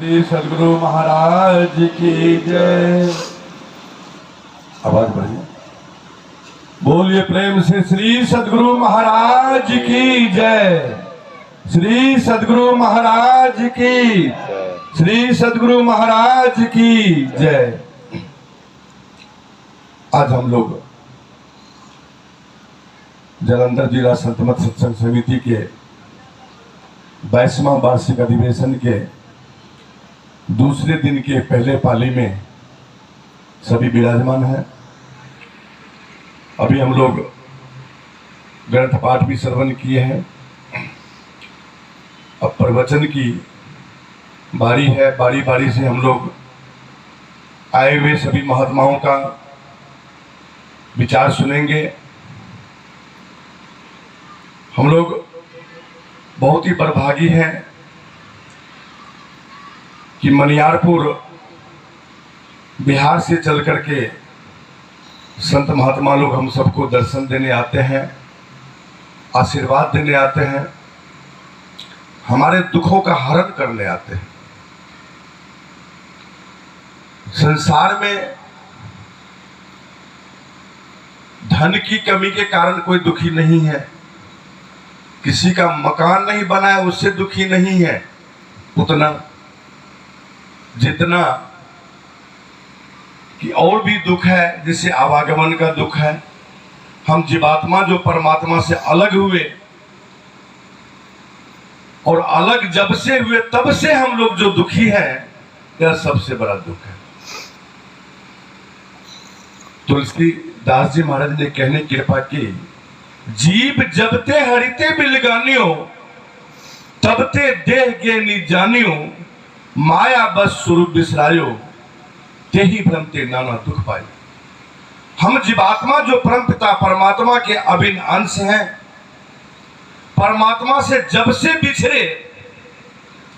श्री सद्गुरु महाराज की जय। आवाज बढ़िए, बोलिए प्रेम से श्री सद्गुरु महाराज की जय। श्री सद्गुरु महाराज की, श्री सद्गुरु महाराज की जय। आज हम लोग जालंधर जिला संतमत सत्संग समिति के 22वां वार्षिक अधिवेशन के दूसरे दिन के पहले पाली में सभी विराजमान हैं। अभी हम लोग ग्रंथ पाठ भी श्रवण किए हैं। अब प्रवचन की बारी है। बारी बारी से हम लोग आए हुए सभी महात्माओं का विचार सुनेंगे। हम लोग बहुत ही बड़भागी हैं कि मनियारपुर बिहार से चल करके संत महात्मा लोग हम सबको दर्शन देने आते हैं, आशीर्वाद देने आते हैं, हमारे दुखों का हरण करने आते हैं। संसार में धन की कमी के कारण कोई दुखी नहीं है, किसी का मकान नहीं बना है उससे दुखी नहीं है उतना जितना कि और भी दुख है, जैसे आवागमन का दुख है। हम जीवात्मा जो परमात्मा से अलग हुए और अलग जब से हुए तब से हम लोग जो दुखी हैं, यह सबसे बड़ा दुख है। तुलसीदास जी महाराज ने कहने की कृपा की, जीव जबते हरिते बिलगानियो तबते देह के निजानियो, माया बस स्वरूप बिसरायो तेहि भ्रमते नाना दुख पायो। हम जीवात्मा जो परम पिता परमात्मा के अभिन्न अंश हैं, परमात्मा से जब से बिछड़े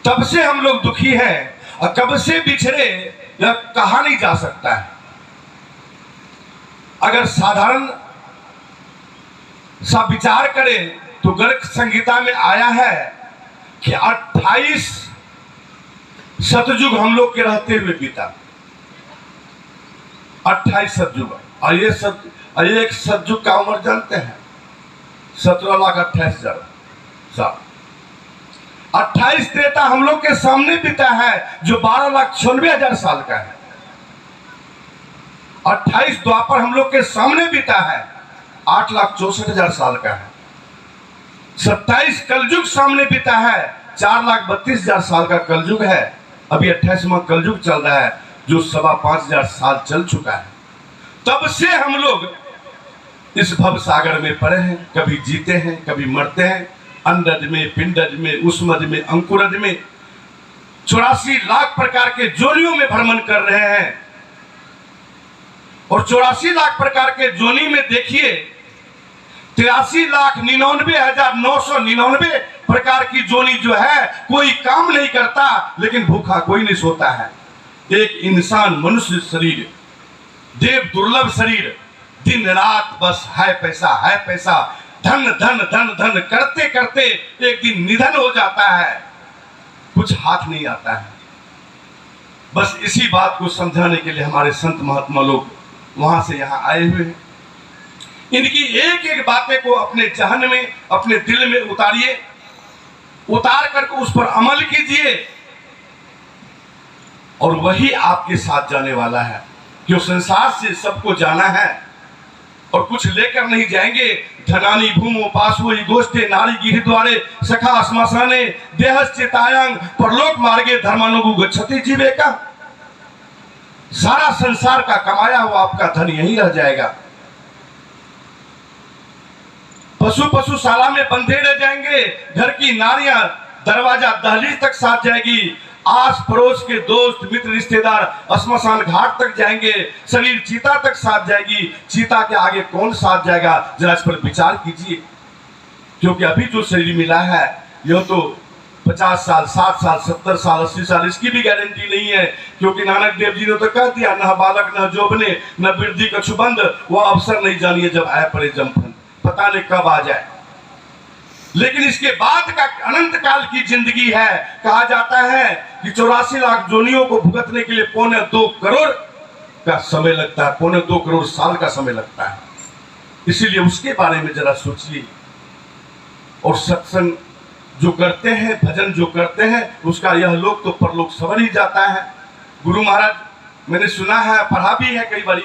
तब से हम लोग दुखी हैं, और कब से बिछड़े यह कहा नहीं जा सकता है। अगर साधारण सा विचार करें तो गर्ग संहिता में आया है कि 28 सतयुग हम लोग के रहते हुए बीता। 28 सतयुग। और ये एक सतयुग का उम्र जानते हैं 17,28,000 साल। 28 त्रेता हम लोग के सामने बीता है जो 12,96,000 साल का है। 28 द्वापर हम लोग के सामने बीता है 8,64,000 साल का है। 27 कलयुग सामने बीता है 4,32,000 साल का कलयुग है। अभी 28वां कलयुग चल रहा है जो 5,500 साल चल चुका है। तब से हम लोग इस भव सागर में पड़े हैं, कभी जीते हैं कभी मरते हैं, अंडज में, पिंडज में, उष्मज में, अंकुरज में 84 लाख प्रकार के जोनियों में भ्रमण कर रहे हैं। और 84 लाख प्रकार के जोनी में देखिए 83,99,999 प्रकार की जोनी जो है कोई काम नहीं करता, लेकिन भूखा कोई नहीं सोता है। एक इंसान मनुष्य शरीर, देव दुर्लभ शरीर, दिन रात बस है पैसा, धन धन धन धन करते करते एक दिन निधन हो जाता है, कुछ हाथ नहीं आता है। बस इसी बात को समझाने के लिए हमारे संत महात्मा लोग वहां से यहां आए हुए हैं। इनकी एक एक बातें को अपने जहन में, अपने दिल में उतारिए, उतार करके उस पर अमल कीजिए और वही आपके साथ जाने वाला है। जो संसार से सबको जाना है और कुछ लेकर नहीं जाएंगे। धनानी भूमो पासो गोष्ठे नारी गिरि द्वारे सखा श्मशाने देहश्चेतायांग परलोक मार्गे धर्मानुगु गच्छति जीवे का। सारा संसार का कमाया हुआ आपका धन यहीं रह जाएगा। पशुशाला में बंधे रह जाएंगे। घर की नारियां दरवाजा दहलीज तक साथ जाएगी। आस पड़ोस के दोस्त मित्र रिश्तेदार श्मशान घाट तक जाएंगे। शरीर चीता तक साथ जाएगी। चीता के आगे कौन साथ जाएगा, जरा इस पर विचार कीजिए। क्योंकि अभी जो शरीर मिला है यह तो 50 साल, 60 साल, 70 साल, 80 साल इसकी भी गारंटी नहीं है। क्योंकि नानक देव जी ने तो कह दिया, न बालक न जोबने न वृद्धि कछुबंद, वह अवसर नहीं जानिए जब आए पड़े जमफन। पता नहीं कब आ जाए। लेकिन इसके बाद का अनंत काल की जिंदगी है। कहा जाता है कि 84 लाख जोनियों को भुगतने के लिए 2.25 करोड़ का समय लगता है, 2.25 करोड़ साल का समय लगता है। इसीलिए उसके बारे में जरा सोचिए। और सत्संग जो करते हैं, भजन जो करते हैं, उसका यह लोक तो परलोक सवर ही जाता है। गुरु महाराज, मैंने सुना है, पढ़ा भी है कई बारी,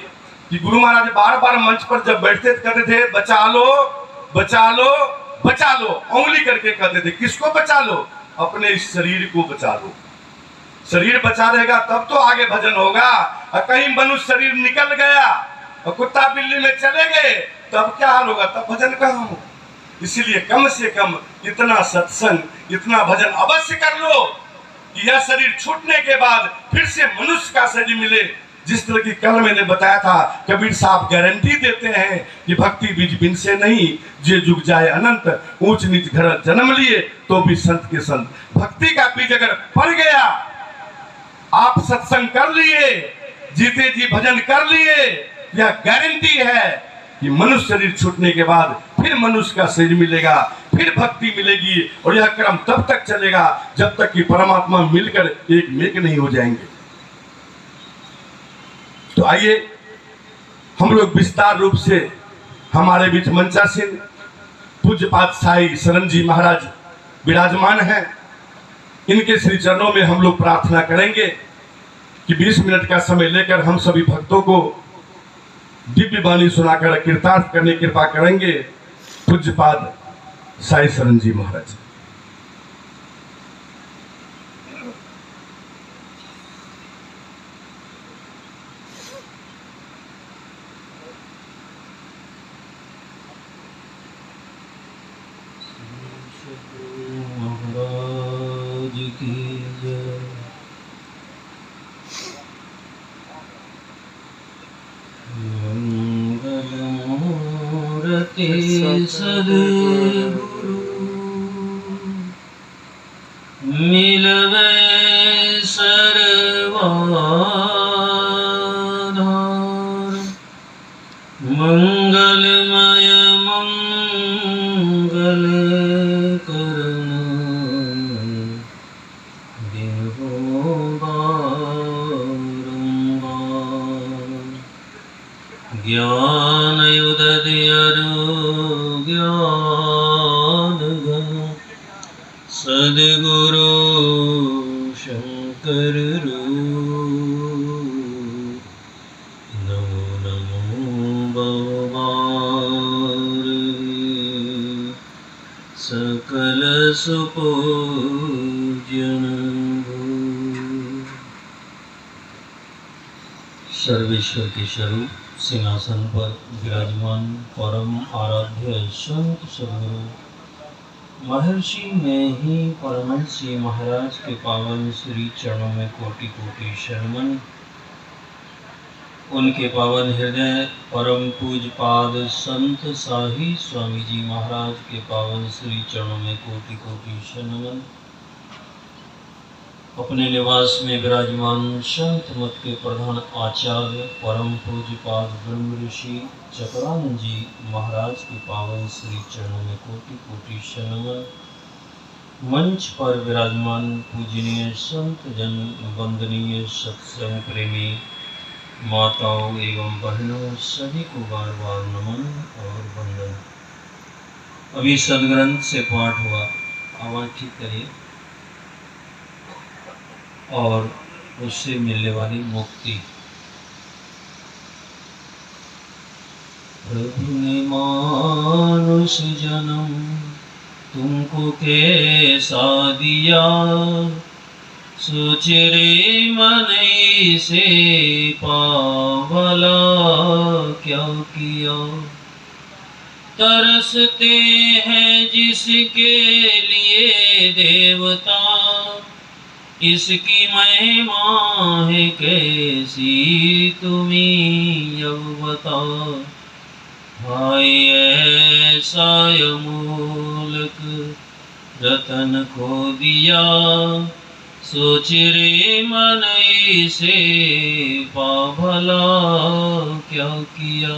कि गुरु महाराज बार बार मंच पर जब बैठते कहते थे, बचा लो बचा लो बचा लो, उंगली करके कहते थे। किसको बचा लो? अपने इस शरीर को बचा लो। शरीर बचा रहेगा तब तो आगे भजन होगा। और कहीं मनुष्य शरीर निकल गया और कुत्ता बिल्ली में चले गए, तब क्या हाल होगा? तब भजन कहाँ हो? इसीलिए कम से कम इतना सत्संग, इतना भजन अवश्य कर लो कि यह शरीर छूटने के बाद फिर से मनुष्य का शरीर मिले। जिस तरह की कल मैंने बताया था, कबीर साहब गारंटी देते हैं कि भक्ति बीज बिन से नहीं, जे जुग जाए अनंत, ऊंच नीच घर जन्म लिए तो भी संत के संत। भक्ति का बीज अगर पड़ गया, आप सत्संग कर लिए, जीते जी भजन कर लिए, यह गारंटी है कि मनुष्य शरीर छूटने के बाद फिर मनुष्य का शरीर मिलेगा, फिर भक्ति मिलेगी। और यह क्रम तब तक चलेगा जब तक कि परमात्मा मिलकर एक मेक नहीं हो जाएंगे। तो आइए हम लोग विस्तार रूप से, हमारे बीच मंचासीन पूज्यपाद साई शरण जी महाराज विराजमान हैं, इनके श्री चरणों में हम लोग प्रार्थना करेंगे कि 20 मिनट का समय लेकर हम सभी भक्तों को दिव्य वाणी सुनाकर कृतार्थ करने की कृपा करेंगे। पूज्यपाद साई शरण जी महाराज। सद्गुरु मिलवे सर्वाधार, मंगलमय मंगल करण, देहो बारंबार। ज्ञान युदय सद्गुरु शंकर नमो नमो भगवान, सकल सुपूजन। सर्वेश्वर के स्वरूप सिंहासन पर विराजमान परम आराध्य संत सद्गुरु महर्षि में ही परमहंस महाराज के पावन श्री चरणों में कोटि कोटि शर्मन। उनके पावन हृदय परम पूज पाद संत साही स्वामी जी महाराज के पावन श्री चरणों में कोटि कोटि शर्मन। अपने निवास में विराजमान संत मत के प्रधान आचार्य परम पूज्य पाद ब्रह्म ऋषि चक्रानंद जी महाराज के पावन श्री चरणों में कोटि कोटि शनमन। मंच पर विराजमान पूजनीय संत जन, वंदनीय सत्संग प्रेमी माताओं एवं बहनों, सभी को बार बार नमन और वंदन। अभी सदग्रंथ से पाठ हुआ, आवाज ठीक करिए, और उससे मिलने वाली मुक्ति। प्रभु ने मानुष जन्म तुमको कैसा दिया, सोच रे मन से पावला क्या किया। तरसते हैं जिसके लिए देवता, इसकी महिमा है कैसी तुम्हें अब बता। हाय ऐसा अमूलक रतन खो दिया, सोच रे मन से पा भला क्या किया।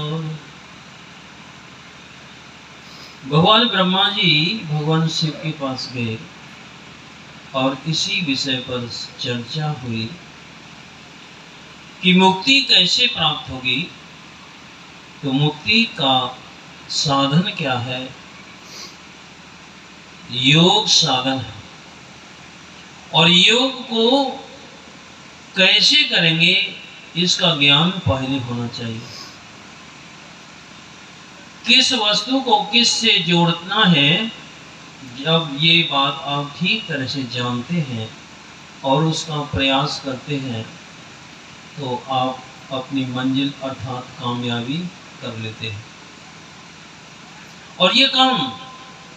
भगवान ब्रह्मा जी भगवान शिव के पास गए और इसी विषय पर चर्चा हुई कि मुक्ति कैसे प्राप्त होगी। तो मुक्ति का साधन क्या है? योग साधन है। और योग को कैसे करेंगे इसका ज्ञान पहले होना चाहिए। किस वस्तु को किस से जोड़ना है, जब ये बात आप ठीक तरह से जानते हैं और उसका प्रयास करते हैं तो आप अपनी मंजिल अर्थात कामयाबी कर लेते हैं। और ये काम,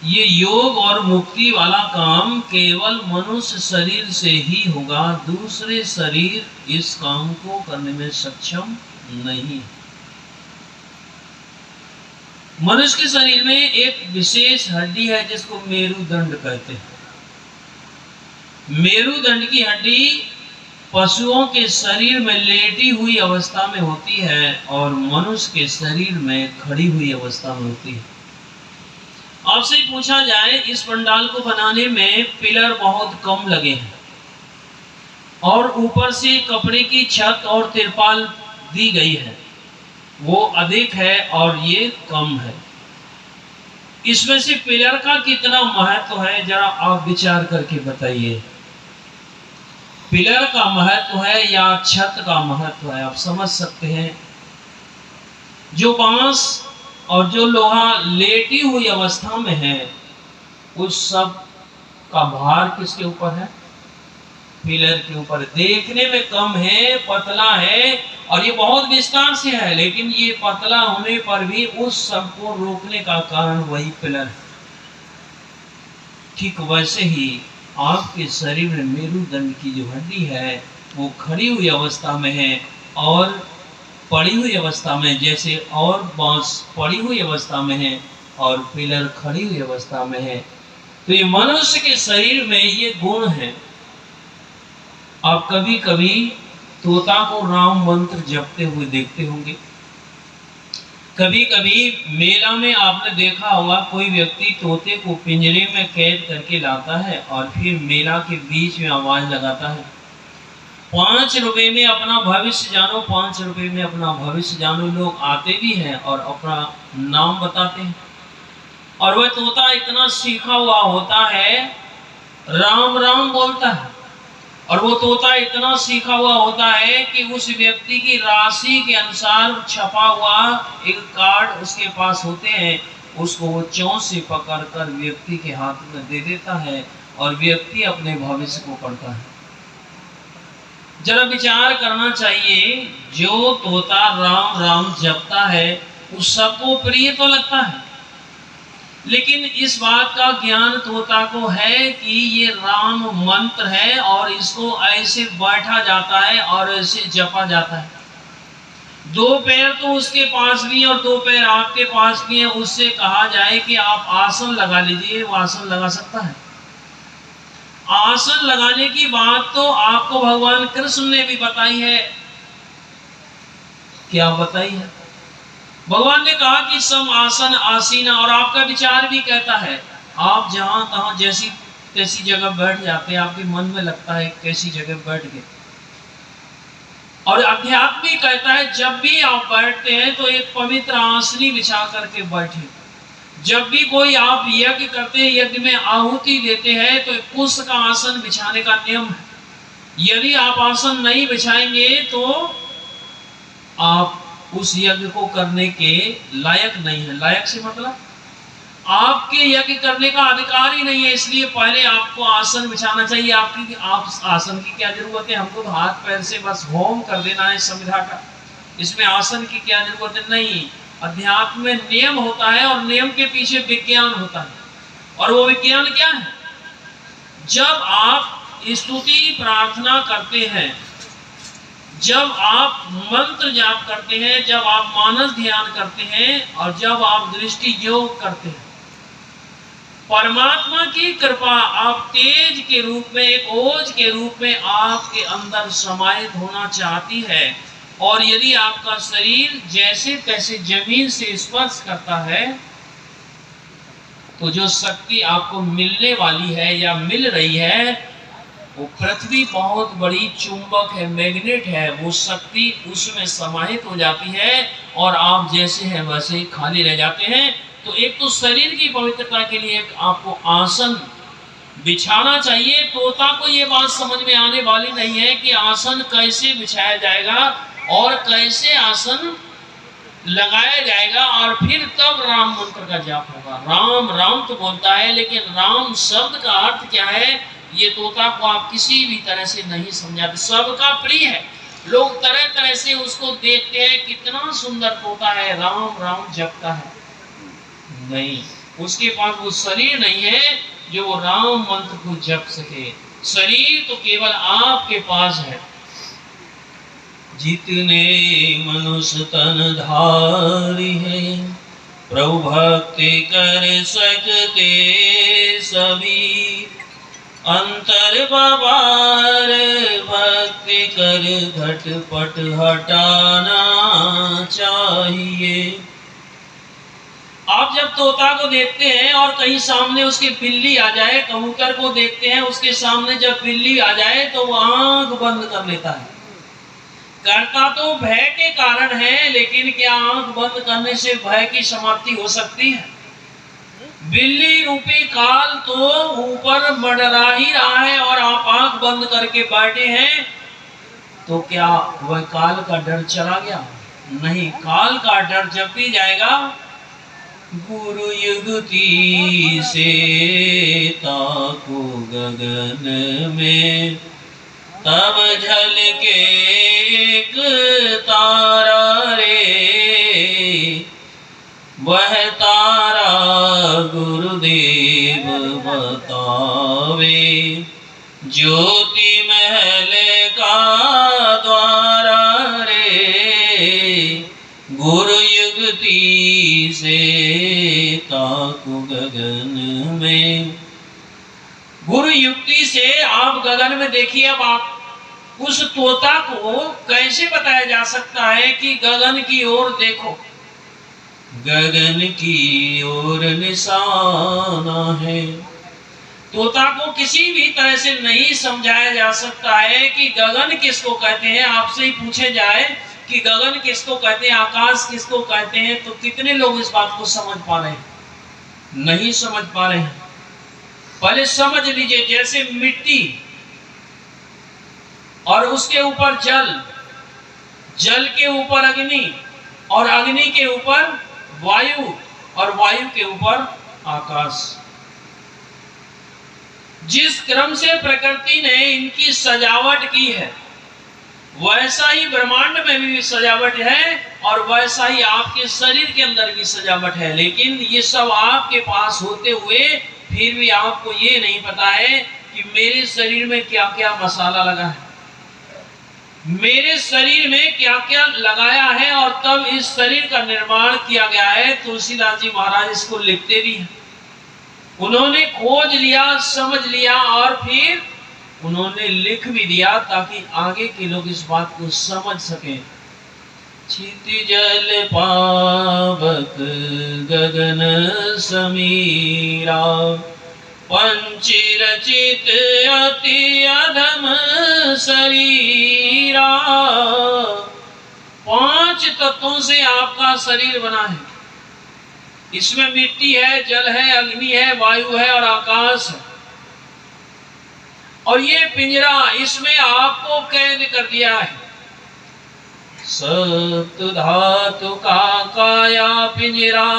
ये योग और मुक्ति वाला काम केवल मनुष्य शरीर से ही होगा। दूसरे शरीर इस काम को करने में सक्षम नहीं। मनुष्य के शरीर में एक विशेष हड्डी है जिसको मेरुदंड कहते हैं। मेरुदंड की हड्डी पशुओं के शरीर में लेटी हुई अवस्था में होती है और मनुष्य के शरीर में खड़ी हुई अवस्था में होती है। आपसे पूछा जाए, इस पंडाल को बनाने में पिलर बहुत कम लगे हैं और ऊपर से कपड़े की छत और तिरपाल दी गई है, वो अधिक है और ये कम है। इसमें से पिलर का कितना महत्व है, जरा आप विचार करके बताइए। पिलर का महत्व है या छत का महत्व है, आप समझ सकते हैं। जो बांस और जो लोहा लेटी हुई अवस्था में है, उस सब का भार किसके ऊपर है? पिलर के ऊपर। देखने में कम है, पतला है और ये बहुत विस्तार से है, लेकिन ये पतला होने पर भी उस सब को रोकने का कारण वही पिलर है। ठीक वैसे ही आपके शरीर में मेरुदंड की जो हड्डी है वो खड़ी हुई अवस्था में है और पड़ी हुई अवस्था में, जैसे और बांस पड़ी हुई अवस्था में है और पिलर खड़ी हुई अवस्था में है। तो ये मनुष्य के शरीर में ये गुण है। आप कभी कभी तोता को राम मंत्र जपते हुए देखते होंगे। कभी कभी मेला में आपने देखा होगा, कोई व्यक्ति तोते को पिंजरे में कैद करके लाता है और फिर मेला के बीच में आवाज लगाता है, 5 रुपए में अपना भविष्य जानो, 5 रुपए में अपना भविष्य जानो। लोग आते भी हैं और अपना नाम बताते हैं और वह तोता इतना सीखा हुआ होता है, राम राम बोलता है। और वो तोता इतना सीखा हुआ होता है कि उस व्यक्ति की राशि के अनुसार छपा हुआ एक कार्ड उसके पास होते हैं, उसको वो चोंच से पकड़कर व्यक्ति के हाथ में दे देता है और व्यक्ति अपने भविष्य को पढ़ता है। जरा विचार करना चाहिए, जो तोता राम राम जपता है उस सबको प्रिय तो लगता है, लेकिन इस बात का ज्ञान तोता को है कि ये राम मंत्र है और इसको ऐसे बैठा जाता है और ऐसे जपा जाता है। 2 पैर तो उसके पास भी और 2 पैर आपके पास भी है। उससे कहा जाए कि आप आसन लगा लीजिए, वो आसन लगा सकता है। आसन लगाने की बात तो आपको भगवान कृष्ण ने भी बताई है। क्या बताई है? भगवान ने कहा कि सम आसन आसीना, और आपका विचार भी कहता है, आप जहां तहां जैसी तैसी जगह बैठ जाते हैं, आपके मन में लगता है कैसी जगह बैठ गए। और अध्यात्म भी कहता है, जब भी आप बैठते हैं तो एक पवित्र आसनी बिछा करके बैठे। जब भी कोई आप यज्ञ करते हैं, यज्ञ में आहुति देते हैं, तो पुष्प का आसन बिछाने का नियम है। यदि आप आसन नहीं बिछाएंगे तो आप उस यज्ञ को करने के लायक नहीं है। लायक से मतलब आपके यज्ञ करने का अधिकार ही नहीं है, इसलिए पहले आपको आसन बिछाना चाहिए। आप आसन की क्या जरूरत है? हमको तो हाथ पैर से बस होम कर देना है संविधा का, इसमें आसन की क्या जरूरत है? नहीं, अध्यात्म में नियम होता है और नियम के पीछे विज्ञान होता है। और वो विज्ञान क्या है? जब आप स्तुति प्रार्थना करते हैं, जब आप मंत्र जाप करते हैं, जब आप मानस ध्यान करते हैं और जब आप दृष्टि योग करते हैं, परमात्मा की कृपा आप तेज के रूप में, एक ओज के रूप में आपके अंदर समाहित होना चाहती है। और यदि आपका शरीर जैसे तैसे जमीन से स्पर्श करता है तो जो शक्ति आपको मिलने वाली है या मिल रही है, वो पृथ्वी बहुत बड़ी चुंबक है, मैग्नेट है, वो शक्ति उसमें समाहित हो जाती है और आप जैसे हैं वैसे ही खाली रह जाते हैं। तो एक तो शरीर की पवित्रता के लिए आपको आसन बिछाना चाहिए। तोता को ये बात समझ में आने वाली नहीं है कि आसन कैसे बिछाया जाएगा और कैसे आसन लगाया जाएगा और फिर तब राम मंत्र का जाप होगा। राम राम तो बोलता है, लेकिन राम शब्द का अर्थ क्या है ये तोता को आप किसी भी तरह से नहीं समझाते। सबका प्रिय है, लोग तरह तरह से उसको देखते हैं, कितना सुंदर तोता है, राम राम जपता है। नहीं, उसके पास वो शरीर नहीं है जो वो राम मंत्र को जप सके। शरीर तो केवल आपके पास है। जितने मनुष्य तन धारी है, प्रभु भक्ति कर सकते सभी। अंतर बाबार भक्ति कर घटपट हटाना चाहिए। आप जब तोता को देखते हैं और कहीं सामने उसकी बिल्ली आ जाए, कबूतर को देखते हैं उसके सामने जब बिल्ली आ जाए तो वो आंख बंद कर लेता है। करता तो भय के कारण है, लेकिन क्या आंख बंद करने से भय की समाप्ति हो सकती है? बिल्ली रूपी काल तो ऊपर मंडरा ही रहा है और आप आंख बंद करके बैठे हैं, तो क्या वह काल का डर चला गया? नहीं, काल का डर जब भी जाएगा, गुरु युगति से ताको गगन में, तब झलके एक तारा रे, वह तारा गुरुदेव बतावे, ज्योति महल का द्वारा रे, गुरु युगति से ताकू गगन में। गुरु युक्ति से आप गगन में देखिए। अब आप उस तोता को कैसे बताया जा सकता है कि गगन की ओर देखो? गगन की ओर निशाना है। तोता को किसी भी तरह से नहीं समझाया जा सकता है कि गगन किसको कहते हैं। आपसे ही पूछे जाए कि गगन किसको कहते हैं, आकाश किसको कहते हैं, तो कितने लोग इस बात को समझ पा रहे हैं? नहीं समझ पा रहे हैं। पहले समझ लीजिए, जैसे मिट्टी और उसके ऊपर जल, जल के ऊपर अग्नि और अग्नि के ऊपर वायु और वायु के ऊपर आकाश। जिस क्रम से प्रकृति ने इनकी सजावट की है, वैसा ही ब्रह्मांड में भी सजावट है और वैसा ही आपके शरीर के अंदर भी सजावट है। लेकिन ये सब आपके पास होते हुए फिर भी आपको ये नहीं पता है कि मेरे शरीर में क्या क्या मसाला लगा है, मेरे शरीर में क्या क्या लगाया है और तब इस शरीर का निर्माण किया गया है। तुलसीदास जी महाराज इसको लिखते भी हैं। उन्होंने खोज लिया, समझ लिया और फिर उन्होंने लिख भी दिया ताकि आगे के लोग इस बात को समझ सकें। क्षिति जल पावक गगन समीरा, पंचि रचित अति अधम शरीरा। 5 तत्वों से आपका शरीर बना है। इसमें मिट्टी है, जल है, अग्नि है, वायु है और आकाश है। और ये पिंजरा, इसमें आपको कैद कर दिया है। सप्त धातु का काया पिंजरा,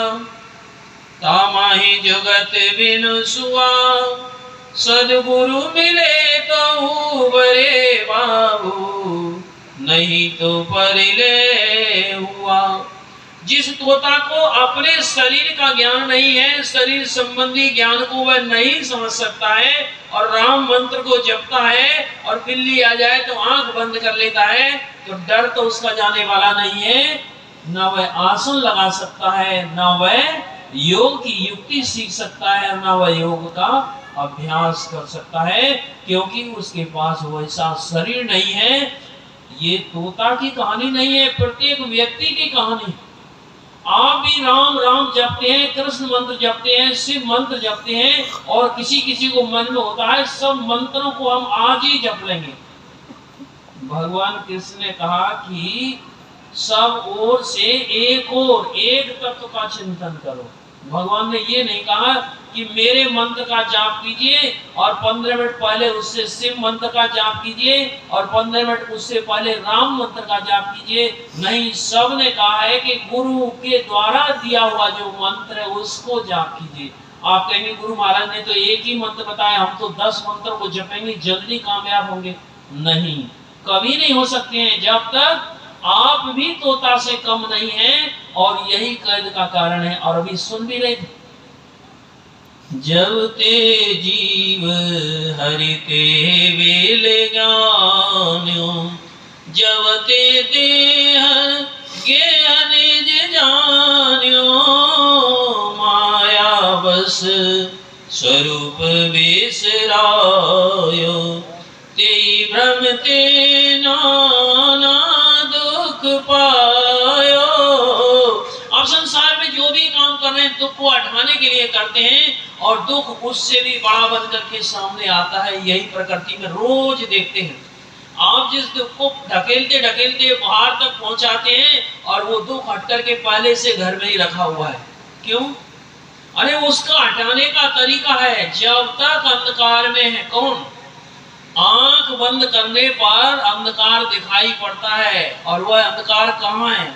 तामाही जुगत बिनु सुआ। सदगुरु मिले तो बरे बाबू, नहीं तो परिले हुआ। जिस तोता को अपने शरीर का ज्ञान नहीं है, शरीर संबंधी ज्ञान को वह नहीं समझ सकता है और राम मंत्र को जपता है और बिल्ली आ जाए तो आंख बंद कर लेता है, तो डर तो उसका जाने वाला नहीं है। न वह आसन लगा सकता है, न वह योग की युक्ति सीख सकता है, न वह योग का अभ्यास कर सकता है, क्योंकि उसके पास वैसा शरीर नहीं है। ये तोता की कहानी नहीं है, प्रत्येक व्यक्ति की कहानी है। आप भी राम राम जपते हैं, कृष्ण मंत्र जपते हैं, शिव मंत्र जपते हैं, और किसी किसी को मन में होता है सब मंत्रों को हम आज ही जप लेंगे। भगवान कृष्ण ने कहा कि सब ओर से एक तत्व का चिंतन करो। भगवान ने ये नहीं कहा कि मेरे मंत्र का जाप कीजिए और 15 मिनट पहले उससे शिव मंत्र का जाप कीजिए और 15 मिनट उससे पहले राम मंत्र का जाप कीजिए। नहीं, सब ने कहा है कि गुरु के द्वारा दिया हुआ जो मंत्र है उसको जाप कीजिए। आप कहेंगे गुरु महाराज ने तो एक ही मंत्र बताया, हम तो 10 मंत्रों को जपेंगे जल्दी कामयाब होंगे। नहीं, कभी नहीं हो सकते हैं जब तक आप भी तोता से कम नहीं हैं, और यही कैद का कारण है। और अभी सुन भी रहे थे, जब ते जीव हरिते वेल ज्ञान्यो, जब ते देह ज्ञान निज जान्यो, माया बस स्वरूप बिसरायो, तेई भ्रम ते नाना दुख पायो। आप संसार में जो भी काम कर रहे हैं दुख को हटाने के लिए करते हैं, और दुख उससे भी बड़ा बन करके सामने आता है। यही प्रकृति में रोज देखते हैं। आप जिस दुख को ढकेलते ढकेलते बाहर तक पहुंचाते हैं, और वो दुख हट करके पहले से घर में ही रखा हुआ है। क्यों? अरे उसका हटाने का तरीका है, जब तक अंधकार में है। कौन? आंख बंद करने पर अंधकार दिखाई पड़ता है, और वह अंधकार कहाँ है?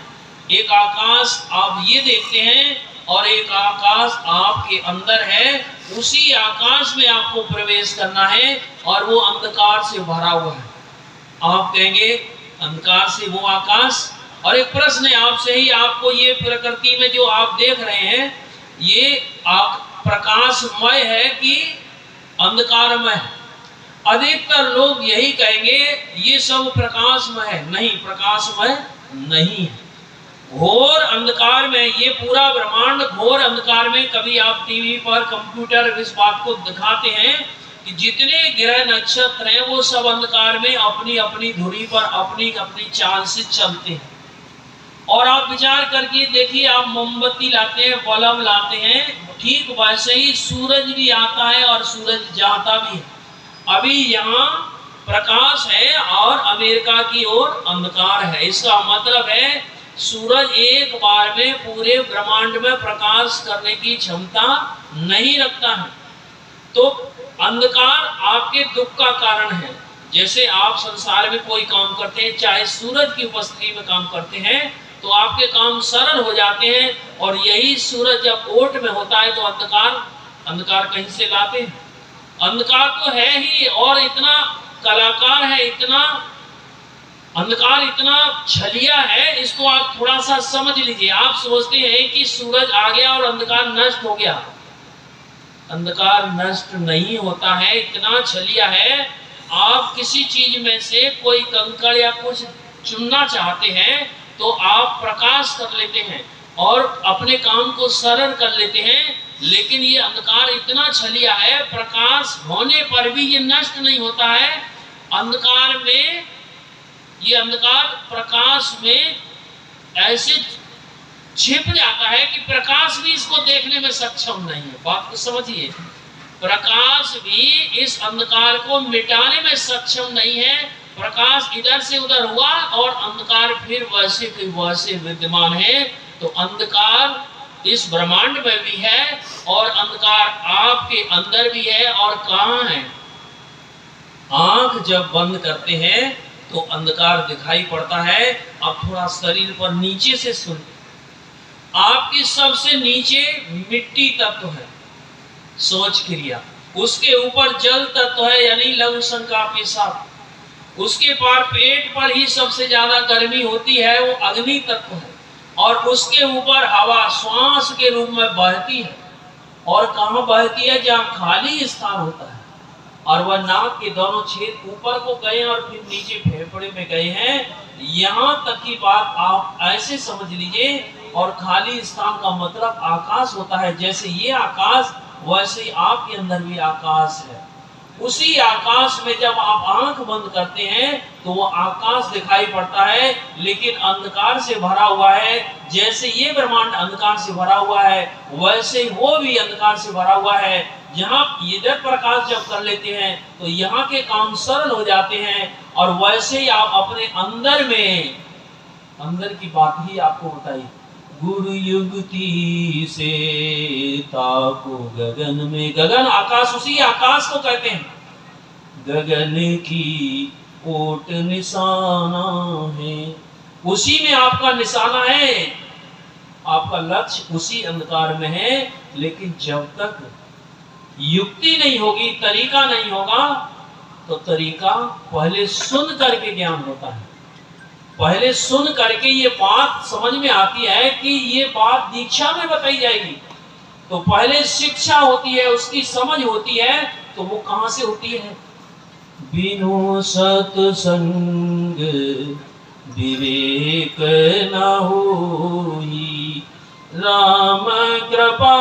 एक आकाश आप ये देखते हैं, और एक आकाश आपके अंदर है। उसी आकाश में आपको प्रवेश करना है, और वो अंधकार से भरा हुआ है। आप कहेंगे अंधकार से वो आकाश। और एक प्रश्न है आपसे ही, आपको ये प्रकृति में जो आप देख रहे हैं, ये आप प्रकाशमय है कि अंधकारमय है? अधिकतर लोग यही कहेंगे ये सब प्रकाशमय है। नहीं, प्रकाशमय नहीं है, घोर अंधकार में। ये पूरा ब्रह्मांड घोर अंधकार में। कभी आप टीवी पर, कंप्यूटर इस बात को दिखाते हैं कि जितने ग्रह नक्षत्र हैं वो सब अंधकार में अपनी अपनी धुरी पर अपनी अपनी चाल से चलते हैं। और आप विचार करके देखिए, आप मोमबत्ती लाते हैं, बल्ब लाते हैं, ठीक वैसे ही सूरज भी आता है और सूरज जाता भी है। अभी यहाँ प्रकाश है और अमेरिका की ओर अंधकार है। इसका मतलब है सूरज एक बार में पूरे ब्रह्मांड में प्रकाश करने की क्षमता नहीं रखता है। तो अंधकार आपके दुख का कारण है। जैसे आप संसार में कोई काम करते हैं, चाहे सूरज की उपस्थिति में काम करते हैं, तो आपके काम सरल हो जाते हैं। और यही सूरज जब ओट में होता है तो अंधकार कहीं से लाते हैं। अंधकार तो है ही, और इतना कलाकार है, इतना अंधकार इतना छलिया है, इसको आप थोड़ा सा समझ लीजिए। आप सोचते हैं कि सूरज आ गया और अंधकार नष्ट हो गया। अंधकार नष्ट नहीं होता है, इतना छलिया है। आप किसी चीज में से कोई कंकड़ या कुछ चुनना चाहते हैं तो आप प्रकाश कर लेते हैं और अपने काम को सरल कर लेते हैं। लेकिन ये अंधकार इतना छलिया है, प्रकाश होने पर भी ये नष्ट नहीं होता है। अंधकार में ये अंधकार प्रकाश में ऐसे छिप जाता है कि प्रकाश भी इसको देखने में सक्षम नहीं है। बात को समझिए, प्रकाश भी इस अंधकार को मिटाने में सक्षम नहीं है। प्रकाश इधर से उधर हुआ और अंधकार फिर वैसे के वैसे विद्यमान है। तो अंधकार इस ब्रह्मांड में भी है और अंधकार आपके अंदर भी है। और कहाँ है? आंख जब बंद करते हैं तो अंधकार दिखाई पड़ता है। अब थोड़ा शरीर पर नीचे से सुन, आपकी सबसे नीचे मिट्टी तत्व है, सोच क्रिया। उसके ऊपर जल तत्व है, यानी लघु शंका पेशाब। उसके पार पेट पर ही सबसे ज्यादा गर्मी होती है, वो अग्नि तत्व है। और उसके ऊपर हवा श्वास के रूप में बहती है। और कहाँ बहती है? जहाँ खाली स्थान होता है। और वह नाक के दोनों छेद ऊपर को गए और फिर नीचे फेफड़े में गए हैं। यहाँ तक की बात आप ऐसे समझ लीजिए। और खाली स्थान का मतलब आकाश होता है। जैसे ये आकाश, वैसे ही आपके अंदर भी आकाश है। उसी आकाश में जब आप आंख बंद करते हैं तो वो आकाश दिखाई पड़ता है, लेकिन अंधकार से भरा हुआ है। जैसे ये ब्रह्मांड अंधकार से भरा हुआ है, वैसे वो भी अंधकार से भरा हुआ है। जहाँ इधर प्रकाश जब कर लेते हैं तो यहाँ के काम सरल हो जाते हैं, और वैसे ही आप अपने अंदर में, अंदर की बात ही आपको बताई। गुरु युक्ति से ताको गगन में, गगन आकाश, उसी आकाश को कहते हैं। गगन की ओट निशाना है, उसी में आपका निशाना है, आपका लक्ष्य उसी अंधकार में है। लेकिन जब तक युक्ति नहीं होगी, तरीका नहीं होगा, तो तरीका पहले सुन करके ज्ञान होता है। पहले सुन करके ये बात समझ में आती है कि ये बात दीक्षा में बताई जाएगी, तो पहले शिक्षा होती है, उसकी समझ होती है। तो वो कहां से होती है? बिनु सत्संग विवेक न होई, राम कृपा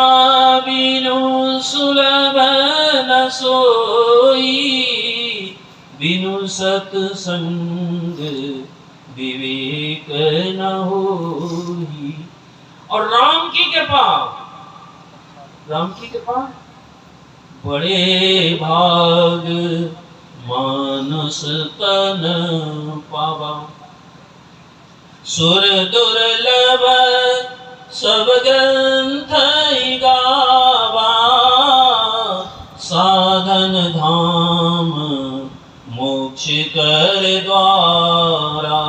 बिनु सुलभ न सोई। बिनु सत्संग विवेक न होई। और राम की कृपा, राम की कृपा, बड़े भाग मानुष तन पावा, सुर दुर्लभ सब ग्रंथ गावा, साधन धाम मोक्ष कर द्वारा,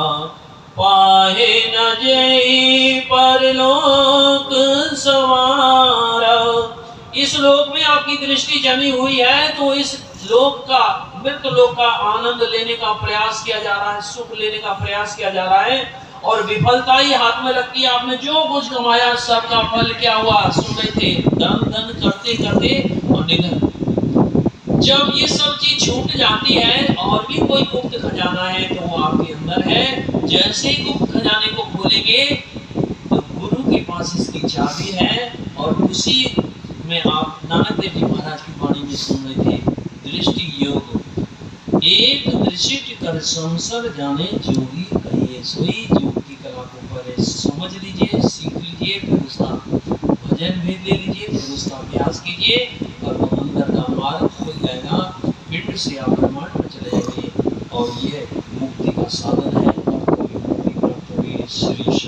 पाहे न जई परलोक सवारा। इस लोक में आपकी दृष्टि जमी हुई है तो इस लोक का, मृत लोक का आनंद लेने का प्रयास किया जा रहा है, सुख लेने का प्रयास किया जा रहा है, और विफलता ही हाथ में लगती है। आपने जो कुछ कमाया सबका फल क्या हुआ? सुने थे, धन धन करते करते और निधन। जब ये सब चीज छूट जाती है और भी कोई गुप्त खजाना है तो वो आपके अंदर है। जैसे ही गुप्त खजाने को खोलेंगे तो गुरु के पास इसकी चाबी है, और उसी में आप नानक देव जी महाराज की वाणी में सुन रहे थे, दृष्टि योग। एक दृष्टि कर संसार जाने जोगी कहिए सोई। योग की कला को पहले समझ लीजिए, सीख लीजिए, फिर उसका भजन भी ले लीजिए, फिर उसका अभ्यास कीजिए, और वो अंदर का मार्ग खुल जाएगा। फिर से आप ब्रह्मांड में चले जाएंगे, और ये मुक्ति का साधन है। आपको मुक्ति प्राप्त हुई। श्री